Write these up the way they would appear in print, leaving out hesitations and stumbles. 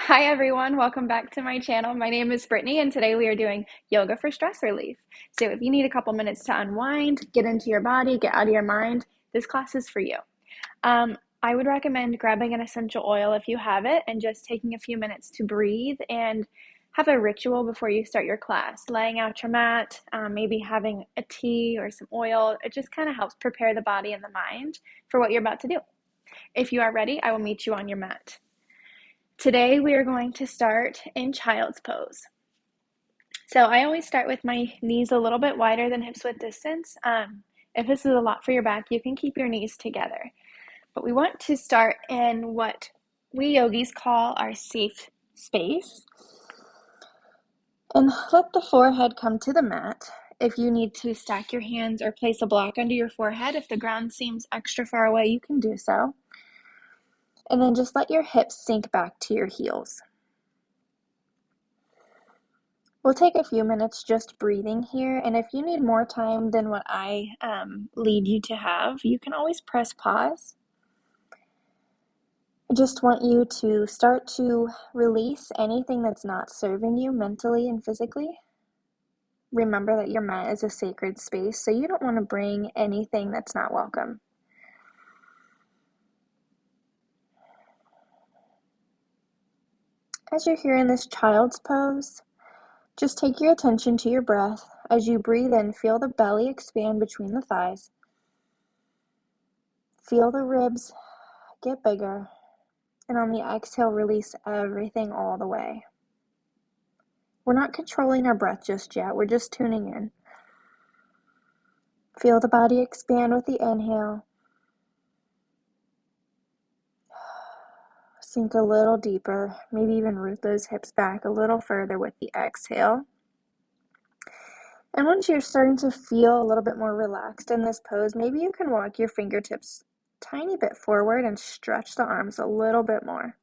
Hi everyone, welcome back to my channel. My name is Brittany and today we are doing yoga for stress relief. So if you need a couple minutes to unwind, get into your body, get out of your mind, this class is for you. I would recommend grabbing an essential oil if you have it and just taking a few minutes to breathe and have a ritual before you start your class. Laying out your mat, maybe having a tea or some oil. It just kind of helps prepare the body and the mind for what you're about to do. If you are ready, I will meet you on your mat. Today we are going to start in child's pose. So I always start with my knees a little bit wider than hips width distance. If this is a lot for your back, you can keep your knees together. But we want to start in what we yogis call our safe space. And let the forehead come to the mat. If you need to stack your hands or place a block under your forehead, if the ground seems extra far away, you can do so. And then just let your hips sink back to your heels. We'll take a few minutes just breathing here, and if you need more time than what I lead you to have, you can always press pause. I just want you to start to release anything that's not serving you mentally and physically. Remember that your mat is a sacred space, so you don't want to bring anything that's not welcome. As you're here in this child's pose, just take your attention to your breath. As you breathe in, feel the belly expand between the thighs. Feel the ribs get bigger. And on the exhale, release everything all the way. We're not controlling our breath just yet. We're just tuning in. Feel the body expand with the inhale. Sink a little deeper. Maybe even root those hips back a little further with the exhale. And once you're starting to feel a little bit more relaxed in this pose, maybe you can walk your fingertips a tiny bit forward and stretch the arms a little bit more.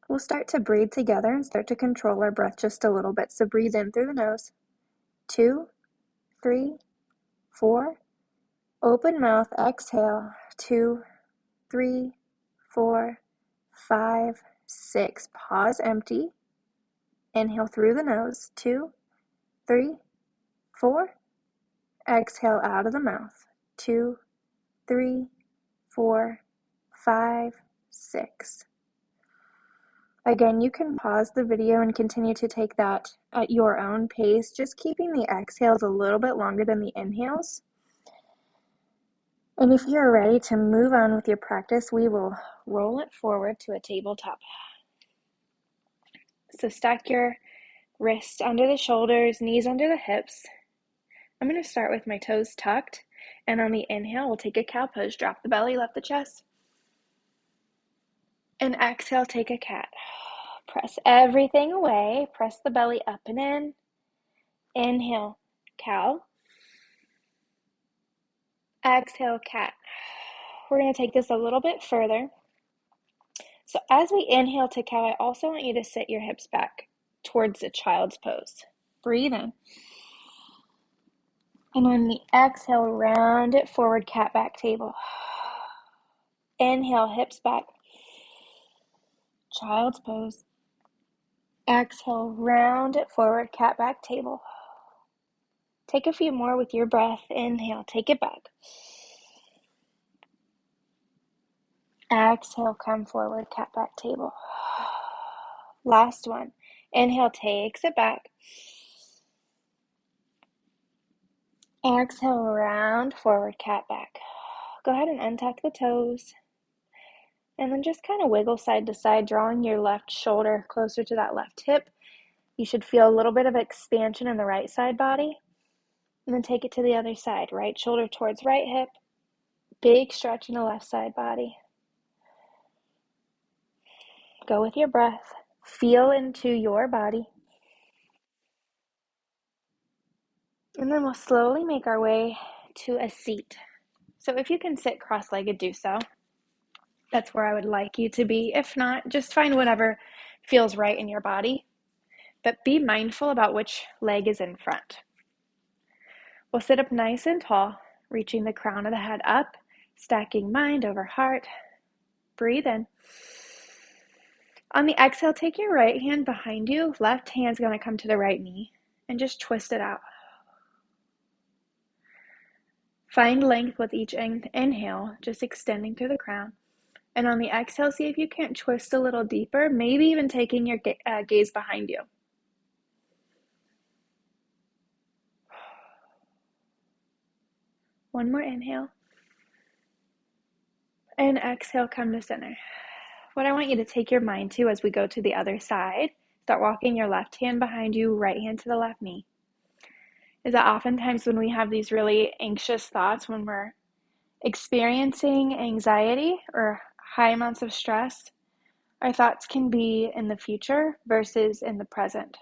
We'll start to breathe together and start to control our breath just a little bit. So breathe in through the nose. 2, 3, 4. Open mouth, exhale. 2, 3, 4, 5, 6. Pause, empty. Inhale through the nose. 2, 3, 4. Exhale out of the mouth. 2, 3, 4, 5, 6. Again, you can pause the video and continue to take that at your own pace, just keeping the exhales a little bit longer than the inhales. And if you're ready to move on with your practice, we will roll it forward to a tabletop. So stack your wrists under the shoulders, knees under the hips. I'm going to start with my toes tucked, and on the inhale, we'll take a cow pose. Drop the belly, lift the chest. And exhale, take a cat. Press everything away. Press the belly up and in. Inhale, cow. Exhale, cat. We're going to take this a little bit further. So as we inhale to cow, I also want you to sit your hips back towards a child's pose. Breathe in. And on the exhale, round it forward, cat back table. Inhale, hips back. Child's pose. Exhale, round it forward, cat back table. Take a few more with your breath. Inhale, take it back. Exhale, come forward, cat back table. Last one. Inhale, takes it back. Exhale, round forward, cat back. Go ahead and untuck the toes. And then just kind of wiggle side to side, drawing your left shoulder closer to that left hip. You should feel a little bit of expansion in the right side body. And then take it to the other side. Right shoulder towards right hip. Big stretch in the left side body. Go with your breath. Feel into your body. And then we'll slowly make our way to a seat. So if you can sit cross-legged, do so. That's where I would like you to be. If not, just find whatever feels right in your body. But be mindful about which leg is in front. We'll sit up nice and tall. reaching the crown of the head up, stacking mind over heart. Breathe in. On the exhale, take your right hand behind you. Left hand's going to come to the right knee and just twist it out. Find length with each inhale, just extending through the crown. And on the exhale, see if you can't twist a little deeper, maybe even taking your gaze behind you. One more inhale. And exhale, come to center. What I want you to take your mind to as we go to the other side, start walking your left hand behind you, right hand to the left knee, is that oftentimes when we have these really anxious thoughts, when we're experiencing anxiety or high amounts of stress, our thoughts can be in the future versus in the present.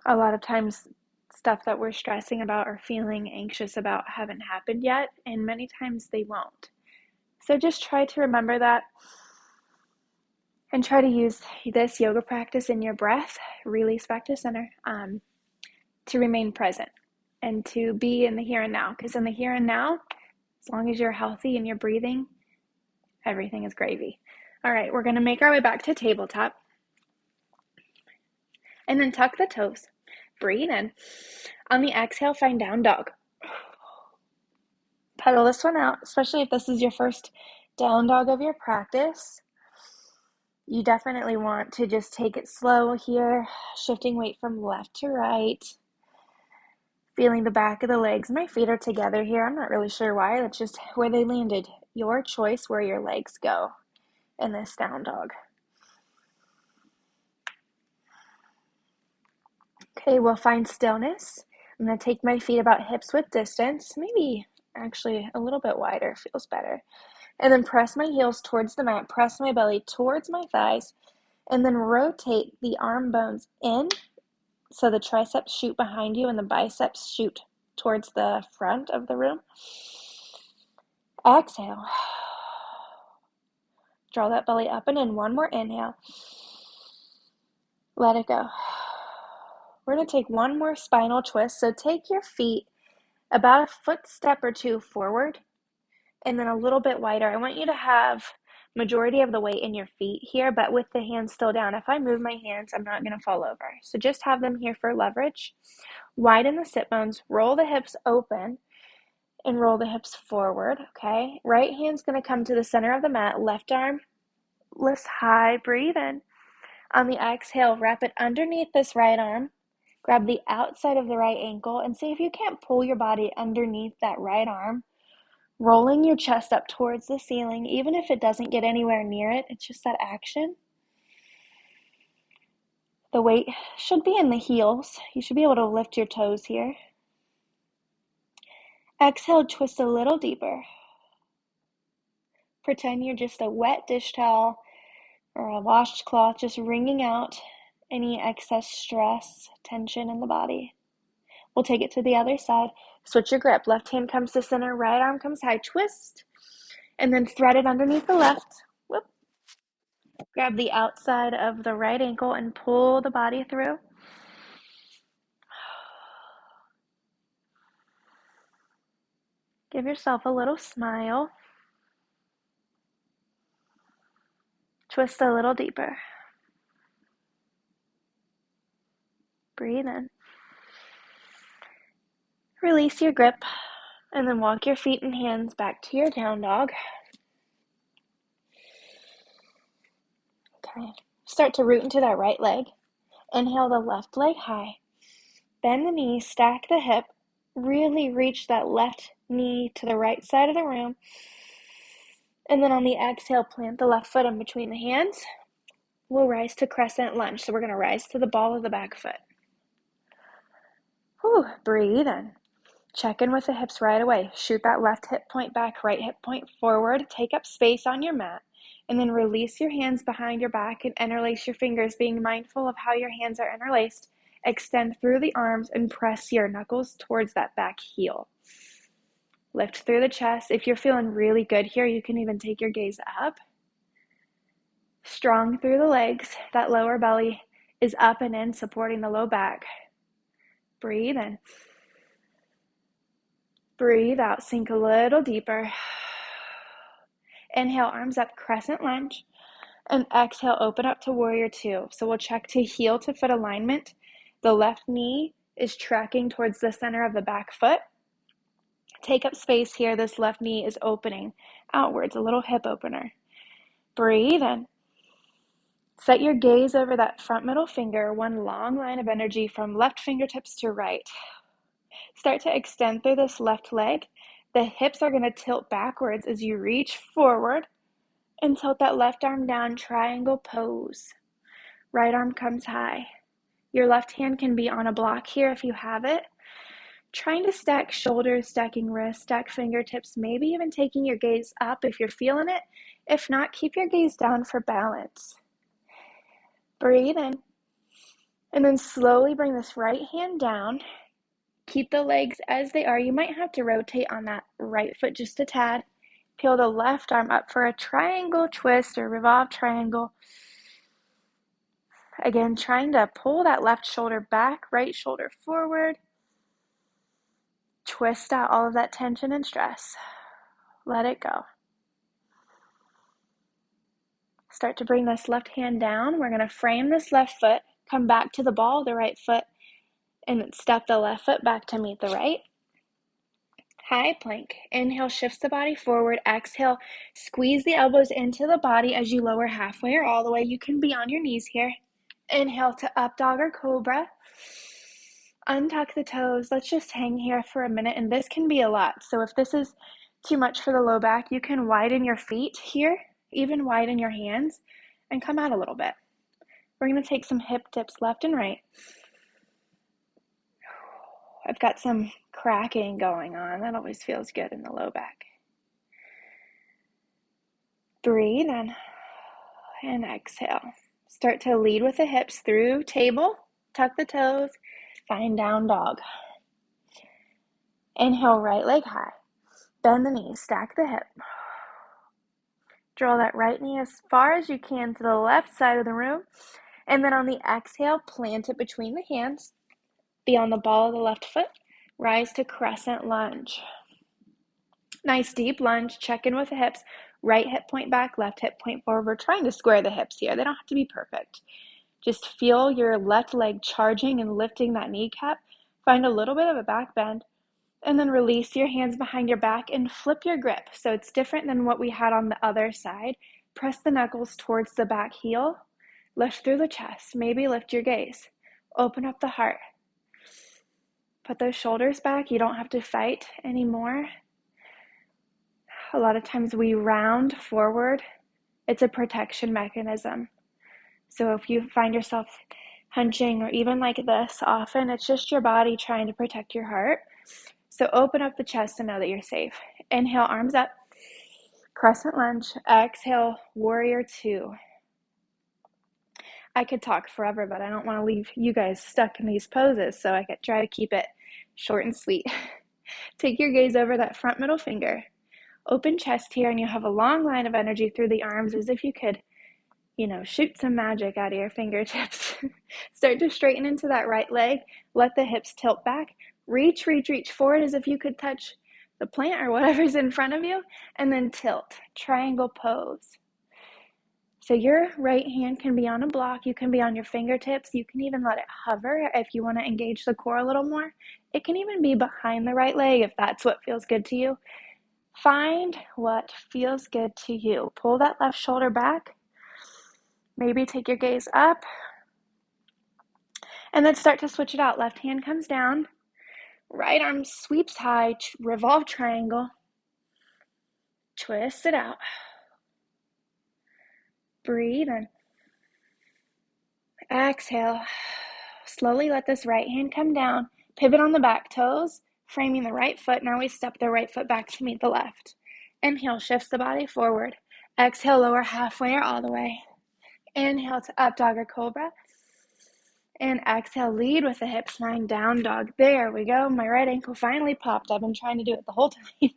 A lot of times, stuff that we're stressing about or feeling anxious about haven't happened yet, and many times they won't. So just try to remember that and try to use this yoga practice in your breath, release back to center, to remain present and to be in the here and now. Because in the here and now, as long as you're healthy and you're breathing, everything is gravy. All right, we're going to make our way back to tabletop. And then tuck the toes. Breathe in. On the exhale, find down dog. Pedal this one out, especially if this is your first down dog of your practice. You definitely want to just take it slow here, shifting weight from left to right. Feeling the back of the legs. My feet are together here. I'm not really sure why. That's just where they landed. Your choice where your legs go in this down dog. Okay, we'll find stillness. I'm going to take my feet about hips width distance. Maybe actually a little bit wider feels better. And then press my heels towards the mat. Press my belly towards my thighs. And then rotate the arm bones in. So the triceps shoot behind you and the biceps shoot towards the front of the room. Exhale. Draw that belly up and in. One more inhale. Let it go. We're going to take one more spinal twist. So take your feet about a footstep or two forward and then a little bit wider. I want you to have majority of the weight in your feet here, but with the hands still down. If I move my hands, I'm not going to fall over. So just have them here for leverage. Widen the sit bones, roll the hips open, and roll the hips forward, okay? Right hand's going to come to the center of the mat. Left arm lifts high. Breathe in. On the exhale, wrap it underneath this right arm. Grab the outside of the right ankle and see if you can't pull your body underneath that right arm. Rolling your chest up towards the ceiling, even if it doesn't get anywhere near it, it's just that action. The weight should be in the heels. You should be able to lift your toes here. Exhale, twist a little deeper. Pretend you're just a wet dish towel or a washcloth, just wringing out any excess stress, tension in the body. We'll take it to the other side. Switch your grip. Left hand comes to center, right arm comes high. Twist, and then thread it underneath the left. Whoop. Grab the outside of the right ankle and pull the body through. Give yourself a little smile. Twist a little deeper. Breathe in. Release your grip, and then walk your feet and hands back to your down dog. Okay. Start to root into that right leg. Inhale the left leg high. Bend the knee, stack the hip. Really reach that left knee to the right side of the room. And then on the exhale, plant the left foot in between the hands. We'll rise to crescent lunge. So we're going to rise to the ball of the back foot. Whew, breathe in. Check in with the hips right away. Shoot that left hip point back, right hip point forward. Take up space on your mat. And then release your hands behind your back and interlace your fingers, being mindful of how your hands are interlaced. Extend through the arms and press your knuckles towards that back heel. Lift through the chest. If you're feeling really good here, you can even take your gaze up. Strong through the legs. That lower belly is up and in, supporting the low back. Breathe in. Breathe out, sink a little deeper. Inhale, arms up, crescent lunge. And exhale, open up to warrior two. So we'll check to heel to foot alignment. The left knee is tracking towards the center of the back foot. Take up space here. This left knee is opening outwards, a little hip opener. Breathe in. Set your gaze over that front middle finger, one long line of energy from left fingertips to right. Start to extend through this left leg. The hips are going to tilt backwards as you reach forward and tilt that left arm down, triangle pose. Right arm comes high. Your left hand can be on a block here if you have it. Trying to stack shoulders, stacking wrists, stack fingertips, maybe even taking your gaze up if you're feeling it. If not, keep your gaze down for balance. Breathe in. And then slowly bring this right hand down. Keep the legs as they are. You might have to rotate on that right foot just a tad. Peel the left arm up for a triangle twist or revolve triangle. Again, trying to pull that left shoulder back, right shoulder forward. Twist out all of that tension and stress. Let it go. Start to bring this left hand down. We're going to frame this left foot, come back to the ball of the right foot, and then step the left foot back to meet the right. High plank. Inhale, shifts the body forward. Exhale, squeeze the elbows into the body as you lower halfway or all the way. You can be on your knees here. Inhale to up dog or cobra. Untuck the toes. Let's just hang here for a minute, and this can be a lot. So if this is too much for the low back, you can widen your feet here, even widen your hands, and come out a little bit. We're going to take some hip dips left and right. I've got some cracking going on. That always feels good in the low back. Breathe in and exhale. Start to lead with the hips through table. Tuck the toes. Find down dog. Inhale, right leg high. Bend the knees, stack the hip. Draw that right knee as far as you can to the left side of the room. And then on the exhale, plant it between the hands. Be on the ball of the left foot. Rise to crescent lunge. Nice deep lunge. Check in with the hips. Right hip point back, left hip point forward. We're trying to square the hips here. They don't have to be perfect. Just feel your left leg charging and lifting that kneecap. Find a little bit of a back bend. And then release your hands behind your back and flip your grip. So it's different than what we had on the other side. Press the knuckles towards the back heel. Lift through the chest. Maybe lift your gaze. Open up the heart. Put those shoulders back. You don't have to fight anymore. A lot of times we round forward. It's a protection mechanism. So if you find yourself hunching or even like this often, it's just your body trying to protect your heart. So open up the chest and know that you're safe. Inhale, arms up. Crescent lunge. Exhale, warrior two. I could talk forever, but I don't want to leave you guys stuck in these poses, so I could try to keep it short and sweet. Take your gaze over that front middle finger. Open chest here, and you have a long line of energy through the arms as if you could, shoot some magic out of your fingertips. Start to straighten into that right leg. Let the hips tilt back. Reach forward as if you could touch the plant or whatever's in front of you, and then tilt. Triangle pose. So your right hand can be on a block. You can be on your fingertips. You can even let it hover if you want to engage the core a little more. It can even be behind the right leg if that's what feels good to you. Find what feels good to you. Pull that left shoulder back. Maybe take your gaze up. And then start to switch it out. Left hand comes down. Right arm sweeps high. Revolve triangle. Twist it out. Breathe in. Exhale. Slowly let this right hand come down. Pivot on the back toes, framing the right foot. Now we step the right foot back to meet the left. Inhale, shifts the body forward. Exhale, lower halfway or all the way. Inhale to up dog or cobra. And exhale, lead with the hips, lying down dog. There we go. My right ankle finally popped. I've been trying to do it the whole time.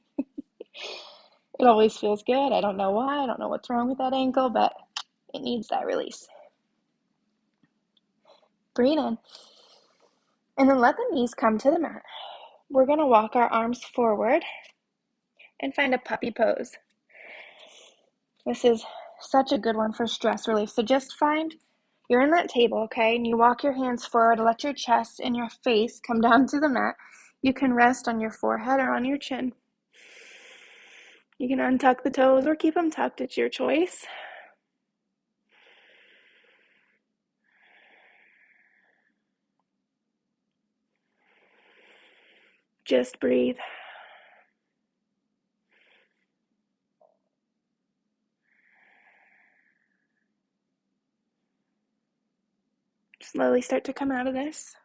It always feels good. I don't know why. I don't know what's wrong with that ankle, but it needs that release. Breathe in. And then let the knees come to the mat. we're going to walk our arms forward and find a puppy pose. This is such a good one for stress relief. So just find, you're in that table, okay, and you walk your hands forward, let your chest and your face come down to the mat. You can rest on your forehead or on your chin. You can untuck the toes or keep them tucked, it's your choice. Just breathe. Slowly start to come out of this.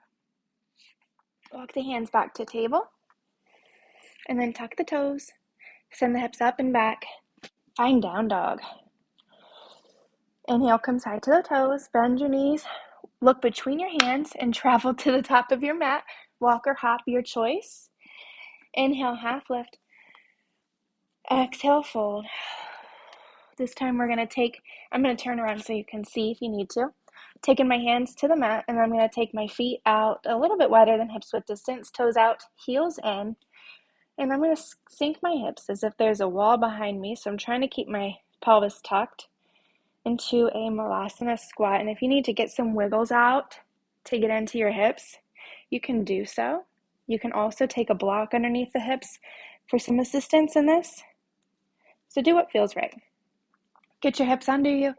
Walk the hands back to table. And then tuck the toes. Send the hips up and back. Find down dog. Inhale, come side to the toes. Bend your knees. Look between your hands and travel to the top of your mat. Walk or hop, your choice. Inhale, half lift. Exhale, fold. This time I'm going to turn around so you can see if you need to. Taking my hands to the mat, and I'm going to take my feet out a little bit wider than hips width distance, toes out, heels in, and I'm going to sink my hips as if there's a wall behind me, so I'm trying to keep my pelvis tucked into a Malasana squat, and if you need to get some wiggles out to get into your hips, you can do so. You can also take a block underneath the hips for some assistance in this, so do what feels right. Get your hips under you,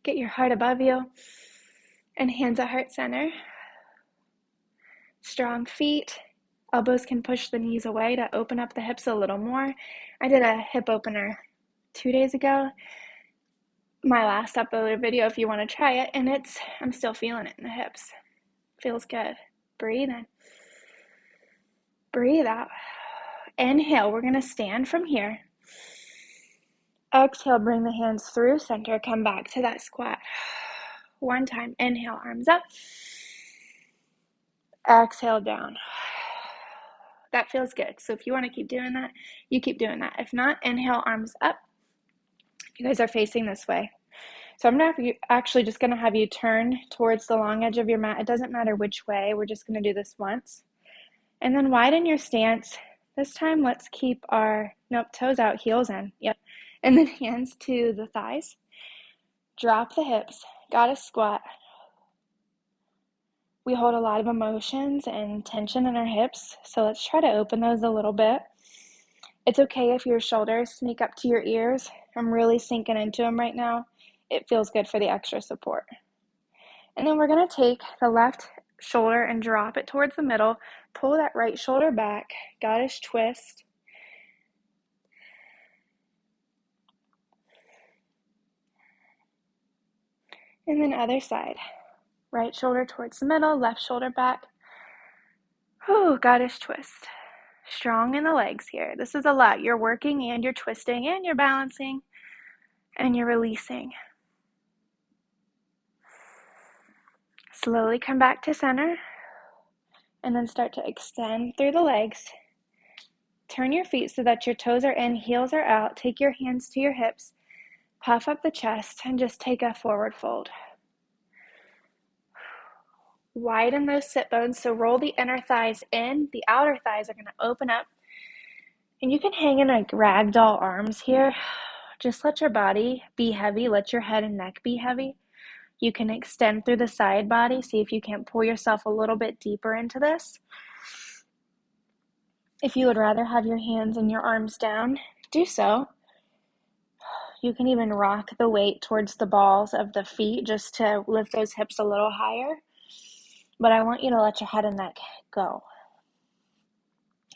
get your heart above you, and hands at heart center. Strong feet. Elbows can push the knees away to open up the hips a little more. I did a hip opener 2 days ago. My last uploaded video if you want to try it, and I'm still feeling it in the hips. Feels good. Breathe in. Breathe out. Inhale, we're going to stand from here. Exhale, bring the hands through center, come back to that squat. One time, inhale, arms up. Exhale, down. That feels good. So if you want to keep doing that, you keep doing that. If not, inhale, arms up. You guys are facing this way. So I'm actually just going to have you turn towards the long edge of your mat. It doesn't matter which way. We're just going to do this once. And then widen your stance. This time, let's keep our, toes out, heels in. Yep. And then hands to the thighs. Drop the hips. Goddess squat. We hold a lot of emotions and tension in our hips, so let's try to open those a little bit. It's okay if your shoulders sneak up to your ears. I'm really sinking into them right now. It feels good for the extra support. And then we're going to take the left shoulder and drop it towards the middle. Pull that right shoulder back. Goddess twist. And then other side. Right shoulder towards the middle, left shoulder back. Ooh, goddess twist. Strong in the legs here. This is a lot. You're working and you're twisting and you're balancing and you're releasing. Slowly come back to center and then start to extend through the legs. Turn your feet so that your toes are in, heels are out. Take your hands to your hips. Puff up the chest and just take a forward fold. Widen those sit bones, so roll the inner thighs in. The outer thighs are going to open up. And you can hang in like ragdoll arms here. Just let your body be heavy. Let your head and neck be heavy. You can extend through the side body. See if you can't pull yourself a little bit deeper into this. If you would rather have your hands and your arms down, do so. You can even rock the weight towards the balls of the feet just to lift those hips a little higher. But I want you to let your head and neck go.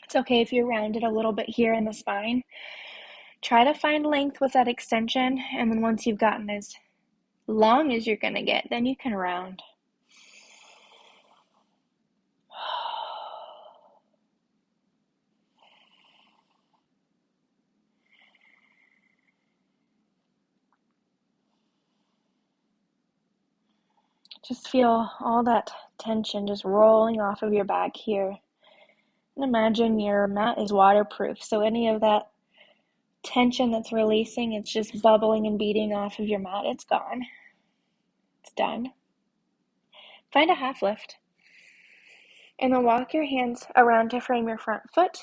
It's okay if you're rounded a little bit here in the spine. Try to find length with that extension, and then once you've gotten as long as you're going to get, then you can round. Just feel all that tension just rolling off of your back here. And imagine your mat is waterproof, so any of that tension that's releasing, it's just bubbling and beating off of your mat. It's gone. It's done. Find a half lift. And then walk your hands around to frame your front foot.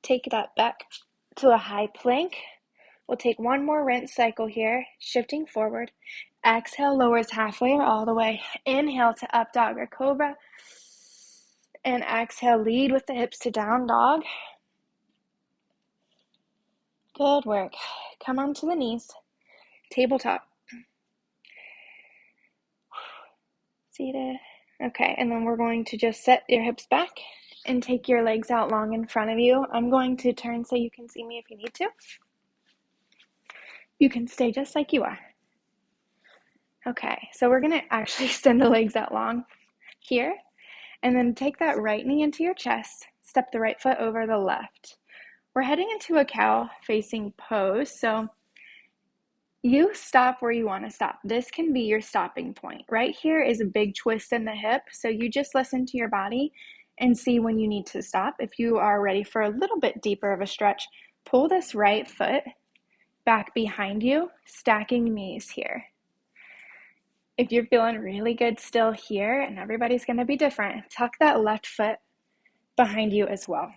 Take that back to a high plank. We'll take one more rinse cycle here, shifting forward. Exhale, lowers halfway or all the way. Inhale to up dog or cobra. And exhale, lead with the hips to down dog. Good work. Come onto the knees. Tabletop. Seated. Okay, and then we're going to just set your hips back and take your legs out long in front of you. I'm going to turn so you can see me if you need to. You can stay just like you are. Okay, so we're going to actually extend the legs out long here, and then take that right knee into your chest. Step the right foot over the left. We're heading into a cow facing pose, so you stop where you want to stop. This can be your stopping point. Right here is a big twist in the hip, so you just listen to your body and see when you need to stop. If you are ready for a little bit deeper of a stretch, pull this right foot back behind you, stacking knees here. If you're feeling really good still here, and everybody's going to be different, tuck that left foot behind you as well.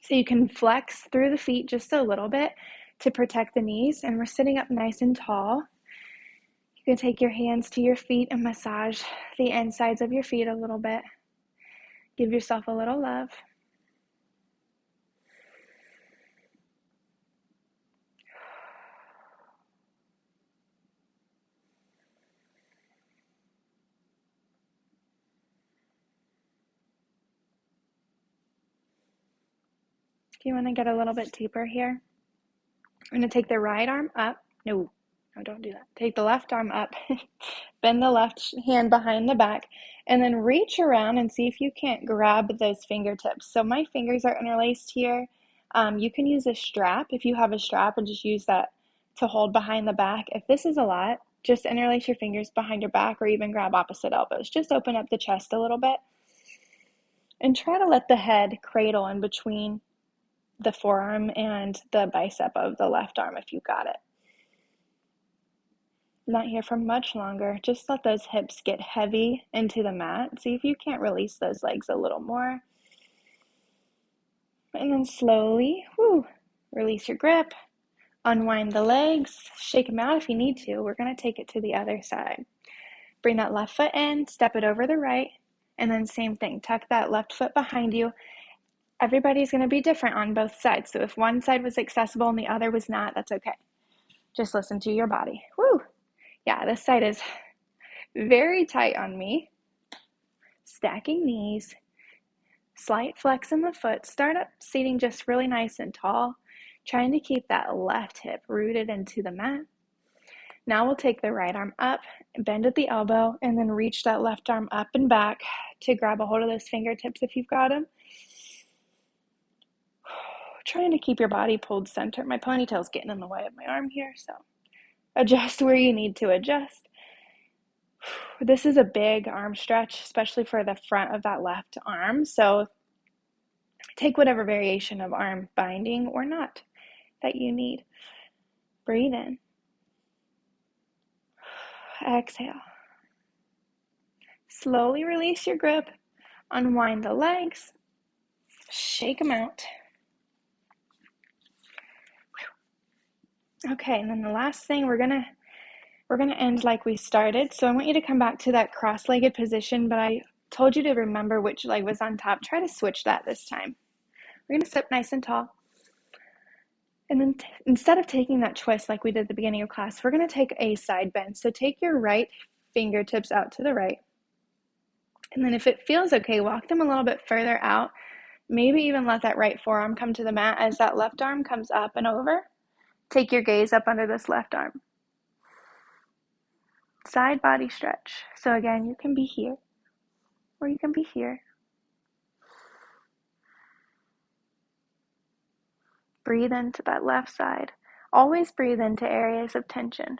So you can flex through the feet just a little bit to protect the knees, and we're sitting up nice and tall. You can take your hands to your feet and massage the insides of your feet a little bit. Give yourself a little love. If you want to get a little bit deeper here, I'm going to take the right arm up. No, don't do that. Take the left arm up. Bend the left hand behind the back, and then reach around and see if you can't grab those fingertips. So my fingers are interlaced here. You can use a strap if you have a strap, and just use that to hold behind the back. If this is a lot, just interlace your fingers behind your back, or even grab opposite elbows. Just open up the chest a little bit and try to let the head cradle in between the forearm and the bicep of the left arm if you got it. Not here for much longer. Just let those hips get heavy into the mat. See if you can't release those legs a little more. And then slowly, release your grip. Unwind the legs. Shake them out if you need to. We're going to take it to the other side. Bring that left foot in, step it over the right, and then same thing. Tuck that left foot behind you. Everybody's going to be different on both sides. So if one side was accessible and the other was not, that's okay. Just listen to your body. Yeah, this side is very tight on me. Stacking knees, slight flex in the foot. Start up seating just really nice and tall, trying to keep that left hip rooted into the mat. Now we'll take the right arm up, bend at the elbow, and then reach that left arm up and back to grab a hold of those fingertips if you've got them. Trying to keep your body pulled center. My ponytail's getting in the way of my arm here, so adjust where you need to adjust. This is a big arm stretch, especially for the front of that left arm. So take whatever variation of arm binding or not that you need. Breathe in. Exhale. Slowly release your grip. Unwind the legs. Shake them out. Okay, and then the last thing, we're gonna end like we started. So I want you to come back to that cross-legged position, but I told you to remember which leg was on top. Try to switch that this time. We're gonna sit nice and tall. And then instead of taking that twist like we did at the beginning of class, we're gonna take a side bend. So take your right fingertips out to the right. And then if it feels okay, walk them a little bit further out. Maybe even let that right forearm come to the mat as that left arm comes up and over. Take your gaze up under this left arm. Side body stretch. So again, you can be here, or you can be here. Breathe into that left side. Always breathe into areas of tension,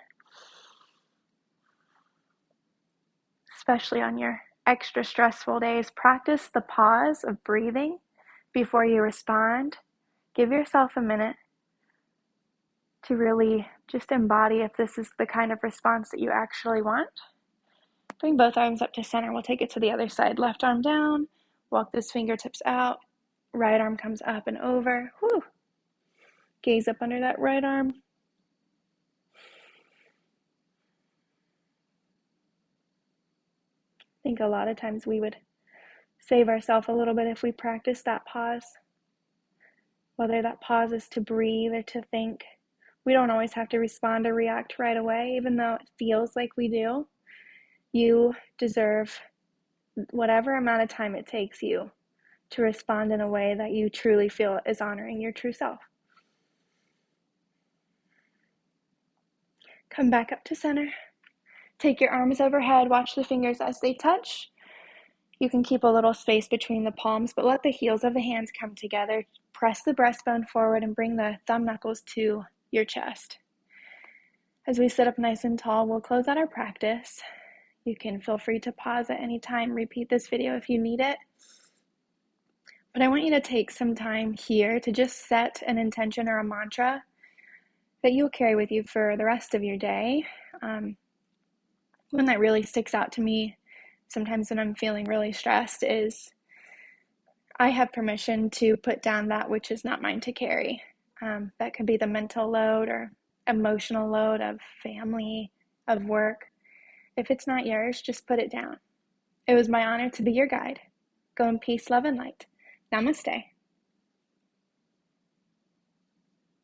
especially on your extra stressful days. Practice the pause of breathing before you respond. Give yourself a minute to really just embody if this is the kind of response that you actually want. Bring both arms up to center. We'll take it to the other side. Left arm down, walk those fingertips out. Right arm comes up and over. Whew. Gaze up under that right arm. I think a lot of times we would save ourselves a little bit if we practice that pause. Whether that pause is to breathe or to think. We don't always have to respond or react right away, even though it feels like we do. You deserve whatever amount of time it takes you to respond in a way that you truly feel is honoring your true self. Come back up to center. Take your arms overhead. Watch the fingers as they touch. You can keep a little space between the palms, but let the heels of the hands come together. Press the breastbone forward and bring the thumb knuckles to your chest. As we sit up nice and tall, we'll close out our practice. You can feel free to pause at any time, repeat this video if you need it. But I want you to take some time here to just set an intention or a mantra that you'll carry with you for the rest of your day. One that really sticks out to me sometimes when I'm feeling really stressed is, I have permission to put down that which is not mine to carry. That could be the mental load or emotional load of family, of work. If it's not yours, just put it down. It was my honor to be your guide. Go in peace, love, and light. Namaste.